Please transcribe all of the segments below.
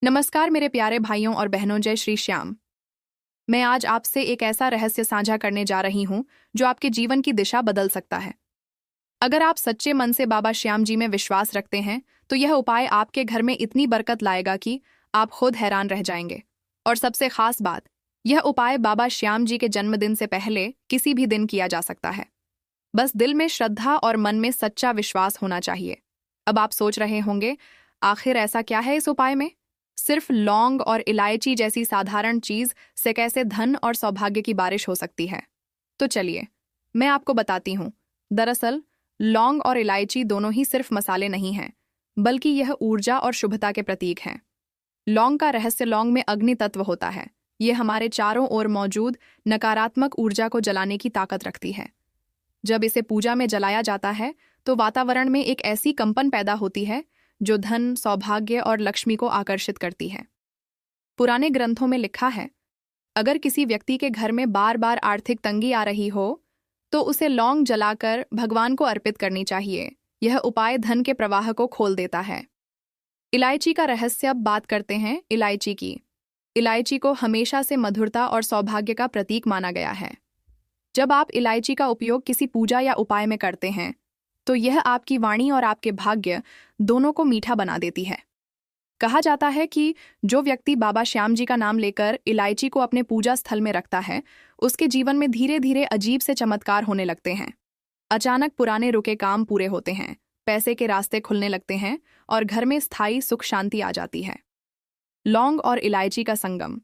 नमस्कार मेरे प्यारे भाइयों और बहनों, जय श्री श्याम। मैं आज आपसे एक ऐसा रहस्य साझा करने जा रही हूं जो आपके जीवन की दिशा बदल सकता है। अगर आप सच्चे मन से बाबा श्याम जी में विश्वास रखते हैं तो यह उपाय आपके घर में इतनी बरकत लाएगा कि आप खुद हैरान रह जाएंगे। और सबसे खास बात, यह उपाय बाबा श्याम जी के जन्मदिन से पहले किसी भी दिन किया जा सकता है। बस दिल में श्रद्धा और मन में सच्चा विश्वास होना चाहिए। अब आप सोच रहे होंगे, आखिर ऐसा क्या है इस उपाय में? सिर्फ लौंग और इलायची जैसी साधारण चीज से कैसे धन और सौभाग्य की बारिश हो सकती है? तो चलिए, मैं आपको बताती हूँ। दरअसल लौंग और इलायची दोनों ही सिर्फ मसाले नहीं हैं, बल्कि यह ऊर्जा और शुभता के प्रतीक हैं। लौंग का रहस्य, लौंग में अग्नि तत्व होता है। यह हमारे चारों ओर मौजूद नकारात्मक ऊर्जा को जलाने की ताकत रखती है। जब इसे पूजा में जलाया जाता है तो वातावरण में एक ऐसी कंपन पैदा होती है जो धन, सौभाग्य और लक्ष्मी को आकर्षित करती है। पुराने ग्रंथों में लिखा है, अगर किसी व्यक्ति के घर में बार बार आर्थिक तंगी आ रही हो तो उसे लौंग जलाकर भगवान को अर्पित करनी चाहिए। यह उपाय धन के प्रवाह को खोल देता है। इलायची का रहस्य, अब बात करते हैं इलायची की। इलायची को हमेशा से मधुरता और सौभाग्य का प्रतीक माना गया है। जब आप इलायची का उपयोग किसी पूजा या उपाय में करते हैं तो यह आपकी वाणी और आपके भाग्य दोनों को मीठा बना देती है। कहा जाता है कि जो व्यक्ति बाबा श्याम जी का नाम लेकर इलायची को अपने पूजा स्थल में रखता है, उसके जीवन में धीरे धीरे अजीब से चमत्कार होने लगते हैं। अचानक पुराने रुके काम पूरे होते हैं, पैसे के रास्ते खुलने लगते हैं और घर में स्थायी सुख शांति आ जाती है। लौंग और इलायची का संगम,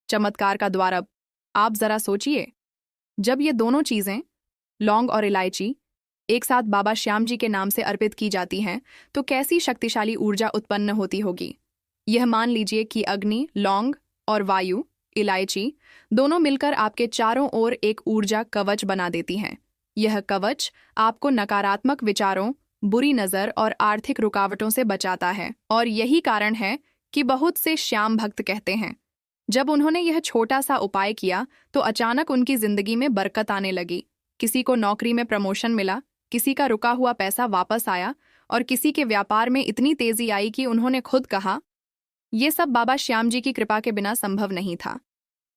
चमत्कार का द्वार। अब आप जरा सोचिए, जब ये दोनों चीजें, लौंग और इलायची, एक साथ बाबा श्याम जी के नाम से अर्पित की जाती हैं तो कैसी शक्तिशाली ऊर्जा उत्पन्न होती होगी। यह मान लीजिए कि अग्नि, लौंग और वायु, इलायची, दोनों मिलकर आपके चारों ओर एक ऊर्जा कवच बना देती हैं। यह कवच आपको नकारात्मक विचारों, बुरी नजर और आर्थिक रुकावटों से बचाता है। और यही कारण है कि बहुत से श्याम भक्त कहते हैं, जब उन्होंने यह छोटा सा उपाय किया तो अचानक उनकी जिंदगी में बरकत आने लगी। किसी को नौकरी में प्रमोशन मिला, किसी का रुका हुआ पैसा वापस आया और किसी के व्यापार में इतनी तेजी आई कि उन्होंने खुद कहा, यह सब बाबा श्याम जी की कृपा के बिना संभव नहीं था।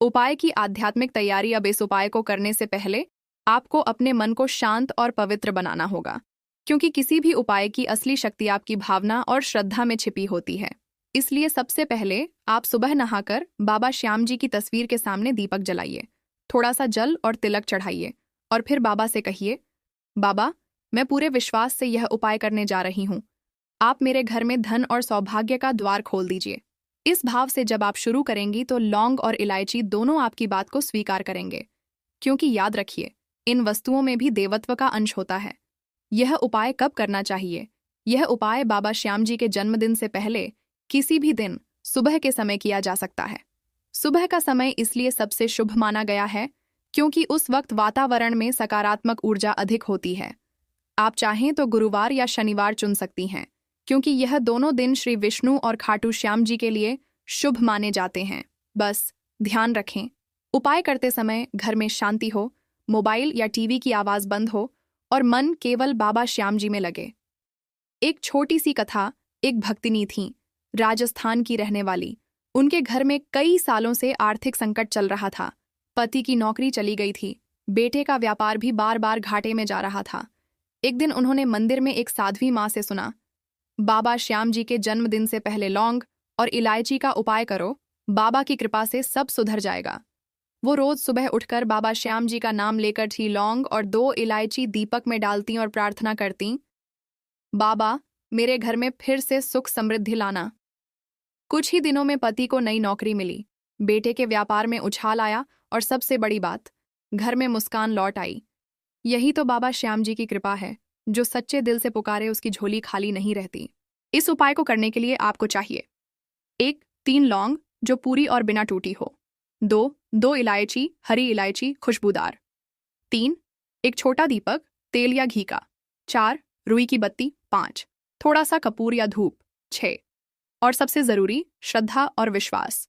उपाय की आध्यात्मिक तैयारी। अब इस उपाय को करने से पहले आपको अपने मन को शांत और पवित्र बनाना होगा, क्योंकि किसी भी उपाय की असली शक्ति आपकी भावना और श्रद्धा में छिपी होती है। इसलिए सबसे पहले आप सुबह नहाकर बाबा श्याम जी की तस्वीर के सामने दीपक जलाइए, थोड़ा सा जल और तिलक चढ़ाइए और फिर बाबा से कहिए, बाबा, मैं पूरे विश्वास से यह उपाय करने जा रही हूँ। आप मेरे घर में धन और सौभाग्य का द्वार खोल दीजिए। इस भाव से जब आप शुरू करेंगी तो लौंग और इलायची दोनों आपकी बात को स्वीकार करेंगे, क्योंकि याद रखिए, इन वस्तुओं में भी देवत्व का अंश होता है। यह उपाय कब करना चाहिए? यह उपाय बाबा श्याम जी के जन्मदिन से पहले किसी भी दिन सुबह के समय किया जा सकता है। सुबह का समय इसलिए सबसे शुभ माना गया है क्योंकि उस वक्त वातावरण में सकारात्मक ऊर्जा अधिक होती है। आप चाहें तो गुरुवार या शनिवार चुन सकती हैं, क्योंकि यह दोनों दिन श्री विष्णु और खाटू श्याम जी के लिए शुभ माने जाते हैं। बस ध्यान रखें, उपाय करते समय घर में शांति हो, मोबाइल या टीवी की आवाज बंद हो और मन केवल बाबा श्याम जी में लगे। एक छोटी सी कथा, एक भक्तिनी थी, राजस्थान की रहने वाली। उनके घर में कई सालों से आर्थिक संकट चल रहा था। पति की नौकरी चली गई थी, बेटे का व्यापार भी बार बार घाटे में जा रहा था। एक दिन उन्होंने मंदिर में एक साध्वी माँ से सुना, बाबा श्याम जी के जन्मदिन से पहले लौंग और इलायची का उपाय करो, बाबा की कृपा से सब सुधर जाएगा। वो रोज सुबह उठकर बाबा श्याम जी का नाम लेकर 3 लौंग और 2 इलायची दीपक में डालती और प्रार्थना करती, बाबा, मेरे घर में फिर से सुख समृद्धि लाना। कुछ ही दिनों में पति को नई नौकरी मिली, बेटे के व्यापार में उछाल आया और सबसे बड़ी बात, घर में मुस्कान लौट आई। यही तो बाबा श्याम जी की कृपा है। जो सच्चे दिल से पुकारे उसकी झोली खाली नहीं रहती। इस उपाय को करने के लिए आपको चाहिए 1, 3 लौंग जो पूरी और बिना टूटी हो, 2 इलायची, हरी इलायची खुशबूदार, 3 एक छोटा दीपक तेल या घी का, 4 रुई की बत्ती, 5 थोड़ा सा कपूर या धूप, 6 और सबसे जरूरी श्रद्धा और विश्वास।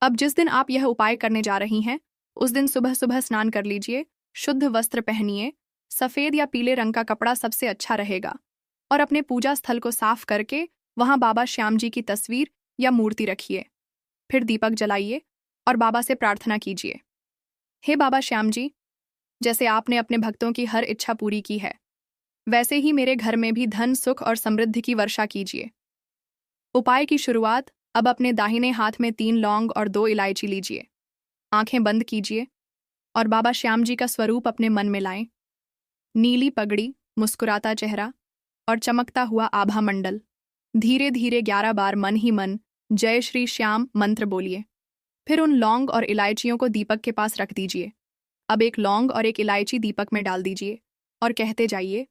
अब जिस दिन आप यह उपाय करने जा रही हैं उस दिन सुबह सुबह स्नान कर लीजिए, शुद्ध वस्त्र पहनिए, सफेद या पीले रंग का कपड़ा सबसे अच्छा रहेगा, और अपने पूजा स्थल को साफ करके वहां बाबा श्याम जी की तस्वीर या मूर्ति रखिए। फिर दीपक जलाइए और बाबा से प्रार्थना कीजिए, हे बाबा श्याम जी, जैसे आपने अपने भक्तों की हर इच्छा पूरी की है, वैसे ही मेरे घर में भी धन, सुख और समृद्धि की वर्षा कीजिए। उपाय की शुरुआत, अब अपने दाहिने हाथ में 3 लौंग और 2 इलायची लीजिए। आंखें बंद कीजिए और बाबा श्याम जी का स्वरूप अपने मन में लाएं। नीली पगड़ी, मुस्कुराता चेहरा और चमकता हुआ आभा मंडल। धीरे धीरे 11 बार मन ही मन जय श्री श्याम मंत्र बोलिए। फिर उन लौंग और इलायचियों को दीपक के पास रख दीजिए। अब एक लौंग और एक इलायची दीपक में डाल दीजिए और कहते जाइए,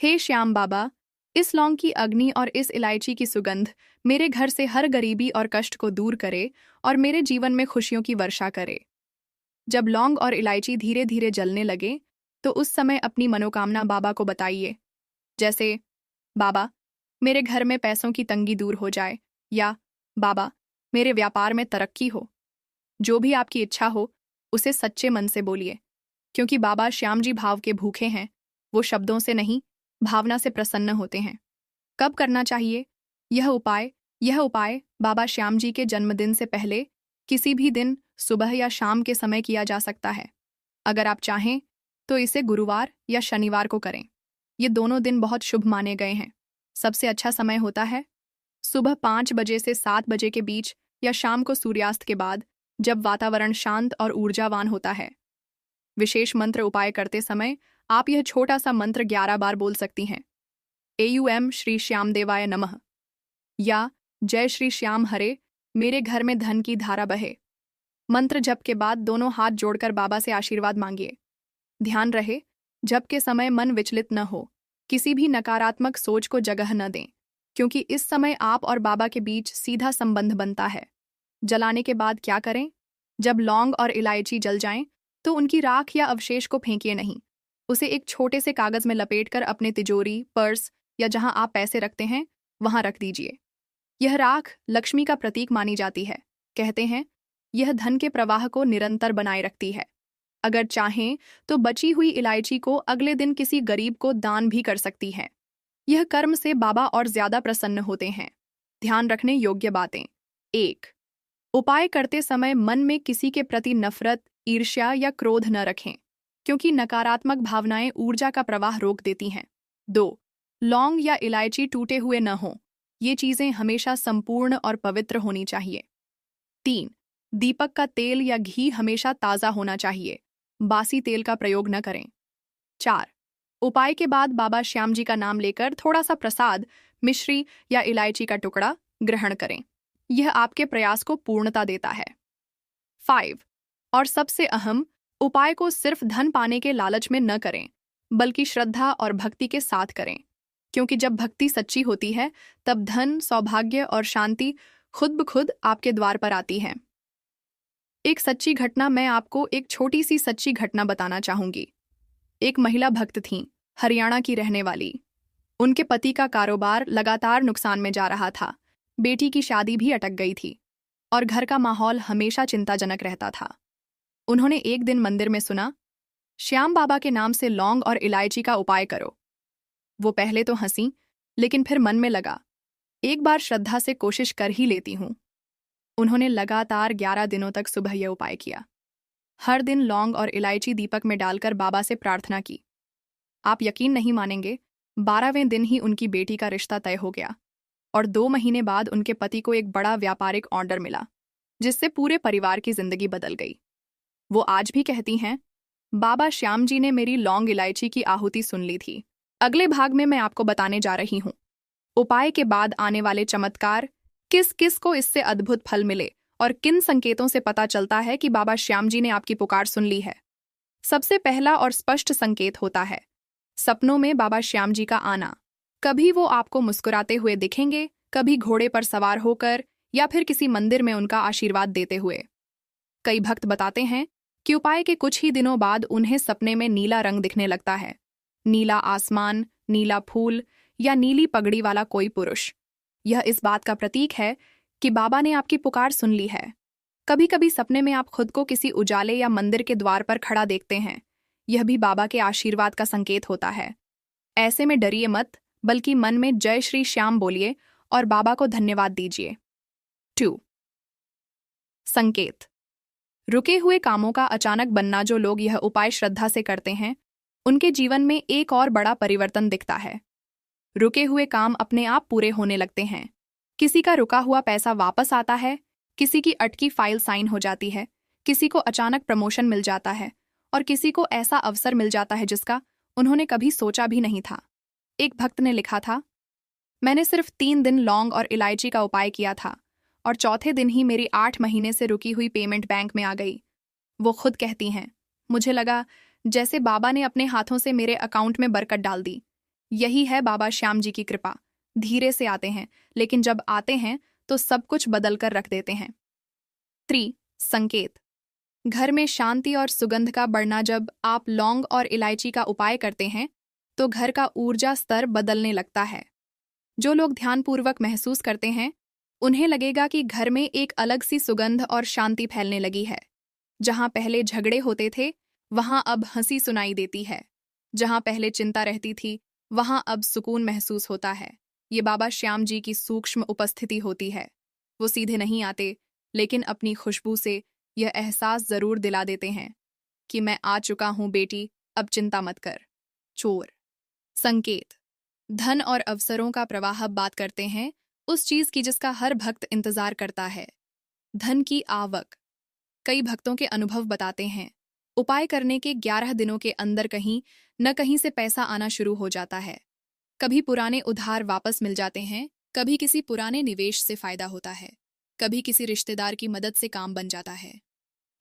हे श्याम बाबा, इस लौंग की अग्नि और इस इलायची की सुगंध मेरे घर से हर गरीबी और कष्ट को दूर करे और मेरे जीवन में खुशियों की वर्षा करे। जब लौंग और इलायची धीरे धीरे जलने लगे तो उस समय अपनी मनोकामना बाबा को बताइए, जैसे, बाबा, मेरे घर में पैसों की तंगी दूर हो जाए, या बाबा, मेरे व्यापार में तरक्की हो। जो भी आपकी इच्छा हो उसे सच्चे मन से बोलिए, क्योंकि बाबा श्याम जी भाव के भूखे हैं। वो शब्दों से नहीं, भावना से प्रसन्न होते हैं। कब करना चाहिए यह उपाय बाबा श्याम जी के जन्मदिन से पहले किसी भी दिन सुबह या शाम के समय किया जा सकता है। अगर आप चाहें तो इसे गुरुवार या शनिवार को करें। ये दोनों दिन बहुत शुभ माने गए हैं। सबसे अच्छा समय होता है सुबह 5 बजे से 7 बजे के बीच या शाम को सूर्यास्त के बाद, जब वातावरण शांत और ऊर्जावान होता है। विशेष मंत्र उपाय करते समय आप यह छोटा सा मंत्र 11 बार बोल सकती हैं। एयूएम श्री श्याम देवाय नमः, या जय श्री श्याम हरे, मेरे घर में धन की धारा बहे। मंत्र जप के बाद दोनों हाथ जोड़कर बाबा से आशीर्वाद मांगिए। ध्यान रहे, जप के समय मन विचलित न हो, किसी भी नकारात्मक सोच को जगह न दें, क्योंकि इस समय आप और बाबा के बीच सीधा संबंध बनता है। जलाने के बाद क्या करें? जब लौंग और इलायची जल जाएं, तो उनकी राख या अवशेष को फेंकिए नहीं। उसे एक छोटे से कागज में लपेटकर अपने तिजोरी, पर्स या जहां आप पैसे रखते हैं वहां रख दीजिए। यह राख लक्ष्मी का प्रतीक मानी जाती है। कहते हैं, यह धन के प्रवाह को निरंतर बनाए रखती है। अगर चाहें तो बची हुई इलायची को अगले दिन किसी गरीब को दान भी कर सकती है। यह कर्म से बाबा और ज्यादा प्रसन्न होते हैं। ध्यान रखने योग्य बातें। 1. उपाय करते समय मन में किसी के प्रति नफरत, ईर्ष्या या क्रोध न रखें, क्योंकि नकारात्मक भावनाएं ऊर्जा का प्रवाह रोक देती हैं। 2. लौंग या इलायची टूटे हुए न हों। ये चीजें हमेशा संपूर्ण और पवित्र होनी चाहिए। 3. दीपक का तेल या घी हमेशा ताज़ा होना चाहिए। बासी तेल का प्रयोग न करें। 4. उपाय के बाद बाबा श्याम जी का नाम लेकर थोड़ा सा प्रसाद, मिश्री या इलायची का टुकड़ा ग्रहण करें। यह आपके प्रयास को पूर्णता देता है। 5. और सबसे अहम, उपाय को सिर्फ धन पाने के लालच में न करें, बल्कि श्रद्धा और भक्ति के साथ करें, क्योंकि जब भक्ति सच्ची होती है तब धन, सौभाग्य और शांति खुद ब खुद आपके द्वार पर आती है। एक सच्ची घटना, मैं आपको एक छोटी सी सच्ची घटना बताना चाहूंगी। एक महिला भक्त थीं, हरियाणा की रहने वाली। उनके पति का कारोबार लगातार नुकसान में जा रहा था। बेटी की शादी भी अटक गई थी और घर का माहौल हमेशा चिंताजनक रहता था। उन्होंने एक दिन मंदिर में सुना, श्याम बाबा के नाम से लौंग और इलायची का उपाय करो। वो पहले तो हंसी, लेकिन फिर मन में लगा, एक बार श्रद्धा से कोशिश कर ही लेती हूँ। उन्होंने लगातार 11 दिनों तक सुबह यह उपाय किया। हर दिन लौंग और इलायची दीपक में डालकर बाबा से प्रार्थना की। आप यकीन नहीं मानेंगे, 12वें दिन ही उनकी बेटी का रिश्ता तय हो गया और 2 महीने बाद उनके पति को एक बड़ा व्यापारिक ऑर्डर मिला, जिससे पूरे परिवार की जिंदगी बदल गई। वो आज भी कहती हैं, बाबा श्याम जी ने मेरी लौंग इलायची की आहुति सुन ली थी। अगले भाग में मैं आपको बताने जा रही हूँ उपाय के बाद आने वाले चमत्कार, किस किस को इससे अद्भुत फल मिले और किन संकेतों से पता चलता है कि बाबा श्याम जी ने आपकी पुकार सुन ली है। सबसे पहला और स्पष्ट संकेत होता है सपनों में बाबा श्याम जी का आना। कभी वो आपको मुस्कुराते हुए दिखेंगे, कभी घोड़े पर सवार होकर, या फिर किसी मंदिर में उनका आशीर्वाद देते हुए। कई भक्त बताते हैं कि उपाय के कुछ ही दिनों बाद उन्हें सपने में नीला रंग दिखने लगता है। नीला आसमान, नीला फूल या नीली पगड़ी वाला कोई पुरुष। यह इस बात का प्रतीक है कि बाबा ने आपकी पुकार सुन ली है। कभी कभी सपने में आप खुद को किसी उजाले या मंदिर के द्वार पर खड़ा देखते हैं। यह भी बाबा के आशीर्वाद का संकेत होता है। ऐसे में डरिए मत, बल्कि मन में जय श्री श्याम बोलिए और बाबा को धन्यवाद दीजिए। 2. संकेत। रुके हुए कामों का अचानक बनना। जो लोग यह उपाय श्रद्धा से करते हैं उनके जीवन में एक और बड़ा परिवर्तन दिखता है। रुके हुए काम अपने आप पूरे होने लगते हैं। किसी का रुका हुआ पैसा वापस आता है, किसी की अटकी फाइल साइन हो जाती है, किसी को अचानक प्रमोशन मिल जाता है और किसी को ऐसा अवसर मिल जाता है जिसका उन्होंने कभी सोचा भी नहीं था। एक भक्त ने लिखा था, मैंने सिर्फ 3 दिन लौंग और इलायची का उपाय किया था और चौथे दिन ही मेरी 8 महीने से रुकी हुई पेमेंट बैंक में आ गई। वो खुद कहती हैं, मुझे लगा जैसे बाबा ने अपने हाथों से मेरे अकाउंट में बरकत डाल दी। यही है बाबा श्याम जी की कृपा। धीरे से आते हैं, लेकिन जब आते हैं तो सब कुछ बदल कर रख देते हैं। 3. संकेत। घर में शांति और सुगंध का बढ़ना। जब आप लौंग और इलायची का उपाय करते हैं तो घर का ऊर्जा स्तर बदलने लगता है। जो लोग ध्यानपूर्वक महसूस करते हैं उन्हें लगेगा कि घर में एक अलग सी सुगंध और शांति फैलने लगी है। जहां पहले झगड़े होते थे वहां अब हंसी सुनाई देती है। जहां पहले चिंता रहती थी वहां अब सुकून महसूस होता है। ये बाबा श्याम जी की सूक्ष्म उपस्थिति होती है। वो सीधे नहीं आते, लेकिन अपनी खुशबू से यह एहसास जरूर दिला देते हैं कि मैं आ चुका हूं बेटी, अब चिंता मत कर। चोर। संकेत। धन और अवसरों का प्रवाह। बात करते हैं उस चीज की जिसका हर भक्त इंतजार करता है, धन की आवक। कई भक्तों के अनुभव बताते हैं उपाय करने के 11 दिनों के अंदर कहीं न कहीं से पैसा आना शुरू हो जाता है। कभी पुराने उधार वापस मिल जाते हैं, कभी किसी पुराने निवेश से फायदा होता है, कभी किसी रिश्तेदार की मदद से काम बन जाता है।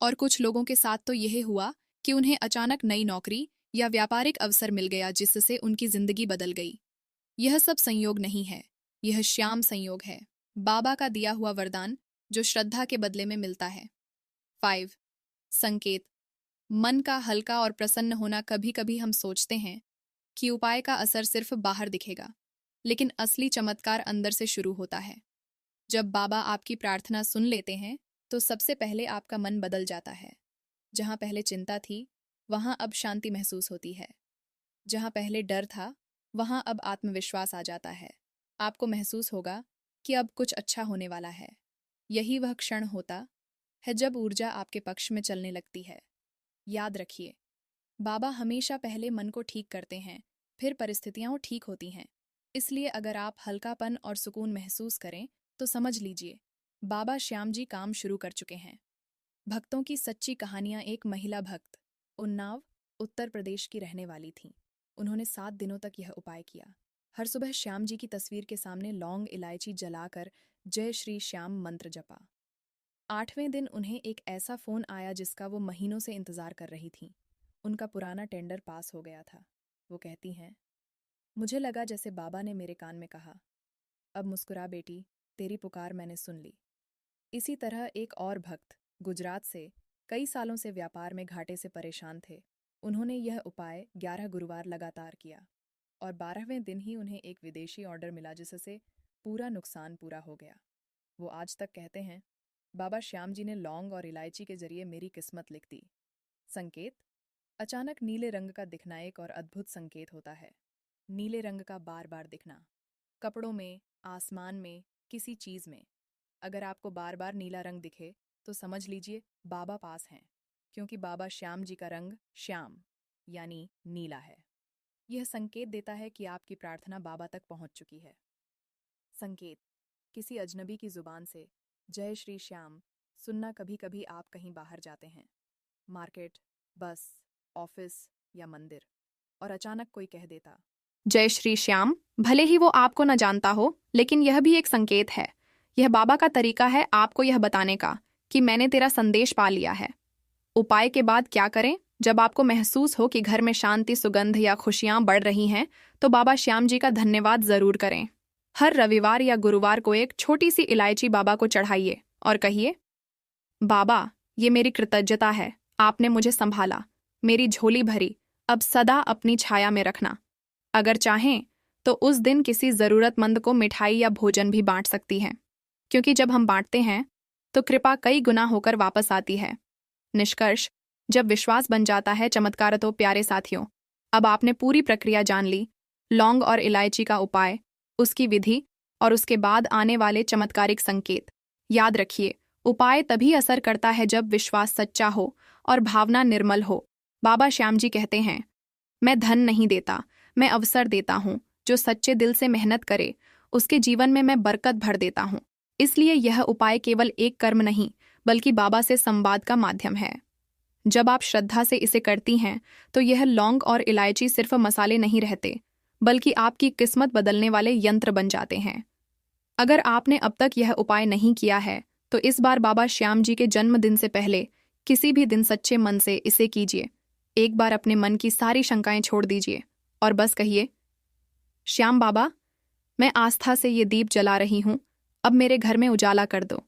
और कुछ लोगों के साथ तो यह हुआ कि उन्हें अचानक नई नौकरी या व्यापारिक अवसर मिल गया जिससे उनकी जिंदगी बदल गई। यह सब संयोग नहीं है, यह श्याम संयोग है, बाबा का दिया हुआ वरदान जो श्रद्धा के बदले में मिलता है। 5. संकेत। मन का हल्का और प्रसन्न होना। कभी कभी हम सोचते हैं कि उपाय का असर सिर्फ बाहर दिखेगा, लेकिन असली चमत्कार अंदर से शुरू होता है। जब बाबा आपकी प्रार्थना सुन लेते हैं तो सबसे पहले आपका मन बदल जाता है। जहां पहले चिंता थी वहां अब शांति महसूस होती है। जहां पहले डर था वहां अब आत्मविश्वास आ जाता है। आपको महसूस होगा कि अब कुछ अच्छा होने वाला है। यही वह क्षण होता है जब ऊर्जा आपके पक्ष में चलने लगती है। याद रखिए, बाबा हमेशा पहले मन को ठीक करते हैं, फिर परिस्थितियां ठीक होती हैं। इसलिए अगर आप हल्कापन और सुकून महसूस करें तो समझ लीजिए बाबा श्याम जी काम शुरू कर चुके हैं। भक्तों की सच्ची कहानियां। एक महिला भक्त उन्नाव, उत्तर प्रदेश की रहने वाली थी। उन्होंने 7 दिनों तक यह उपाय किया। हर सुबह श्याम जी की तस्वीर के सामने लौंग इलायची जलाकर जय श्री श्याम मंत्र जपा। 8वें दिन उन्हें एक ऐसा फोन आया जिसका वो महीनों से इंतजार कर रही थीं। उनका पुराना टेंडर पास हो गया था। वो कहती हैं, मुझे लगा जैसे बाबा ने मेरे कान में कहा, अब मुस्कुरा बेटी, तेरी पुकार मैंने सुन ली। इसी तरह एक और भक्त गुजरात से कई सालों से व्यापार में घाटे से परेशान थे। उन्होंने यह उपाय 11 गुरुवार लगातार किया और 12वें दिन ही उन्हें एक विदेशी ऑर्डर मिला जिससे पूरा नुकसान पूरा हो गया। वो आज तक कहते हैं, बाबा श्याम जी ने लौंग और इलायची के जरिए मेरी किस्मत लिख दी। संकेत। अचानक नीले रंग का दिखना एक और अद्भुत संकेत होता है। नीले रंग का बार बार दिखना, कपड़ों में, आसमान में, किसी चीज में। अगर आपको बार बार नीला रंग दिखे तो समझ लीजिए बाबा पास हैं, क्योंकि बाबा श्याम जी का रंग श्याम यानी नीला है। यह संकेत देता है कि आपकी प्रार्थना बाबा तक पहुंच चुकी है। संकेत। किसी अजनबी की जुबान से जय श्री श्याम सुनना। कभी कभी आप कहीं बाहर जाते हैं, मार्केट, बस, ऑफिस या मंदिर, और अचानक कोई कह देता, जय श्री श्याम। भले ही वो आपको न जानता हो, लेकिन यह भी एक संकेत है। यह बाबा का तरीका है आपको यह बताने का कि मैंने तेरा संदेश पा लिया है। उपाय के बाद क्या करें? जब आपको महसूस हो कि घर में शांति, सुगंध या खुशियां बढ़ रही हैं, तो बाबा श्याम जी का धन्यवाद जरूर करें। हर रविवार या गुरुवार को एक छोटी सी इलायची बाबा को चढ़ाइए और कहिए, बाबा, ये मेरी कृतज्ञता है, आपने मुझे संभाला, मेरी झोली भरी, अब सदा अपनी छाया में रखना। अगर चाहें तो उस दिन किसी जरूरतमंद को मिठाई या भोजन भी बांट सकती हैं, क्योंकि जब हम बांटते हैं तो कृपा कई गुना होकर वापस आती है। निष्कर्ष, जब विश्वास बन जाता है चमत्कार। तो प्यारे साथियों, अब आपने पूरी प्रक्रिया जान ली। लौंग और इलायची का उपाय, उसकी विधि और उसके बाद आने वाले चमत्कारिक संकेत। याद रखिए, उपाय तभी असर करता है जब विश्वास सच्चा हो और भावना निर्मल हो। बाबा श्याम जी कहते हैं, मैं धन नहीं देता, मैं अवसर देता हूँ। जो सच्चे दिल से मेहनत करे उसके जीवन में मैं बरकत भर देता हूँ। इसलिए यह उपाय केवल एक कर्म नहीं, बल्कि बाबा से संवाद का माध्यम है। जब आप श्रद्धा से इसे करती हैं तो यह लौंग और इलायची सिर्फ मसाले नहीं रहते, बल्कि आपकी किस्मत बदलने वाले यंत्र बन जाते हैं। अगर आपने अब तक यह उपाय नहीं किया है तो इस बार बाबा श्याम जी के जन्मदिन से पहले किसी भी दिन सच्चे मन से इसे कीजिए। एक बार अपने मन की सारी शंकाएं छोड़ दीजिए और बस कहिए, श्याम बाबा, मैं आस्था से ये दीप जला रही हूँ, अब मेरे घर में उजाला कर दो।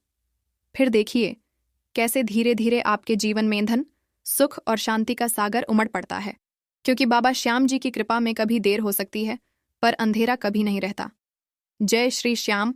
फिर देखिए कैसे धीरे धीरे आपके जीवन में ईंधन, सुख और शांति का सागर उमड़ पड़ता है। क्योंकि बाबा श्याम जी की कृपा में कभी देर हो सकती है, पर अंधेरा कभी नहीं रहता। जय श्री श्याम।